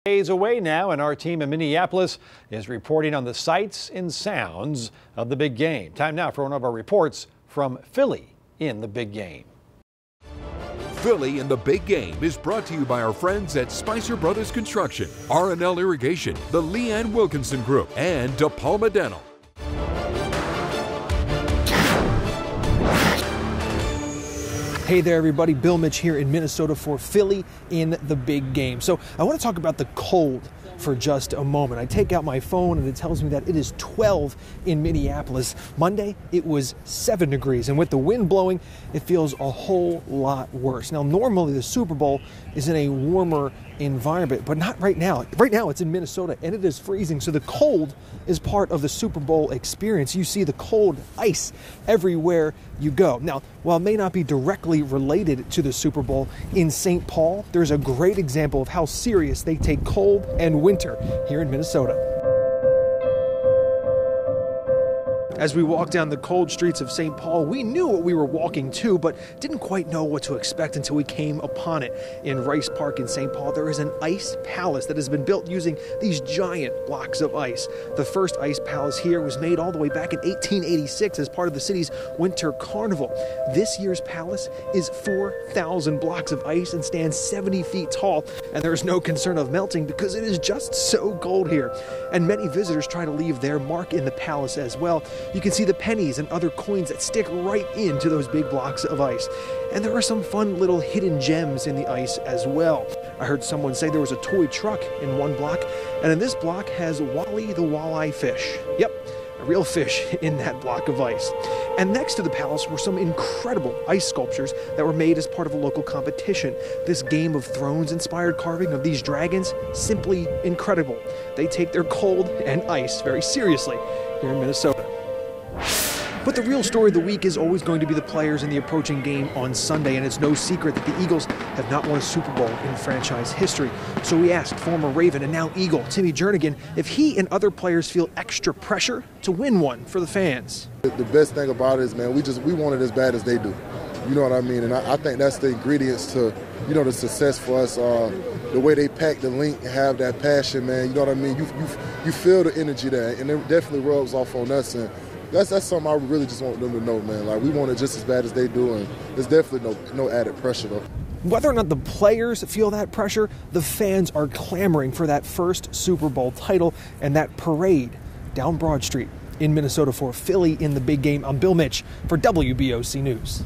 Days away now, and our team in Minneapolis is reporting on the sights and sounds of the big game. Time now for one of our reports from Philly in the big game. Philly in the big game is brought to you by our friends at Spicer Brothers Construction, R&L Irrigation, the Lee Wilkinson Group, and DePalma Dental. Hey there everybody, Bill Mich here in Minnesota for Philly in the big game. So I want to talk about the cold for just a moment. I take out my phone and it tells me that it is 12 in Minneapolis. Monday, it was 7 degrees, and with the wind blowing, it feels a whole lot worse. Now, normally the Super Bowl is in a warmer environment, but not right now. Right now it's in Minnesota and it is freezing, so the cold is part of the Super Bowl experience. You see the cold ice everywhere you go. Now, while it may not be directly related to the Super Bowl, in St. Paul, there's a great example of how serious they take cold and winter here in Minnesota. As we walked down the cold streets of St. Paul, we knew what we were walking to, but didn't quite know what to expect until we came upon it. In Rice Park in St. Paul, there is an ice palace that has been built using these giant blocks of ice. The first ice palace here was made all the way back in 1886 as part of the city's winter carnival. This year's palace is 4,000 blocks of ice and stands 70 feet tall, and there is no concern of melting because it is just so cold here. And many visitors try to leave their mark in the palace as well. You can see the pennies and other coins that stick right into those big blocks of ice. And there are some fun little hidden gems in the ice as well. I heard someone say there was a toy truck in one block, and in this block has Wally the walleye fish. Yep, a real fish in that block of ice. And next to the palace were some incredible ice sculptures that were made as part of a local competition. This Game of Thrones inspired carving of these dragons, simply incredible. They take their cold and ice very seriously here in Minnesota. But the real story of the week is always going to be the players in the approaching game on Sunday, and it's no secret that the Eagles have not won a Super Bowl in franchise history. So we asked former Raven and now Eagle Timmy Jernigan if he and other players feel extra pressure to win one for the fans. The best thing about it is, man, we want it as bad as they do. You know what I mean? And I think that's the ingredients to, you know, the success for us. The way they pack the link and have that passion, man, you know what I mean? You feel the energy there, and it definitely rubs off on us. And that's something I really just want them to know, man. Like, we want it just as bad as they do, and there's definitely no added pressure, though. Whether or not the players feel that pressure, the fans are clamoring for that first Super Bowl title and that parade down Broad Street in Minnesota for Philly in the big game. I'm Bill Mich for WBOC News.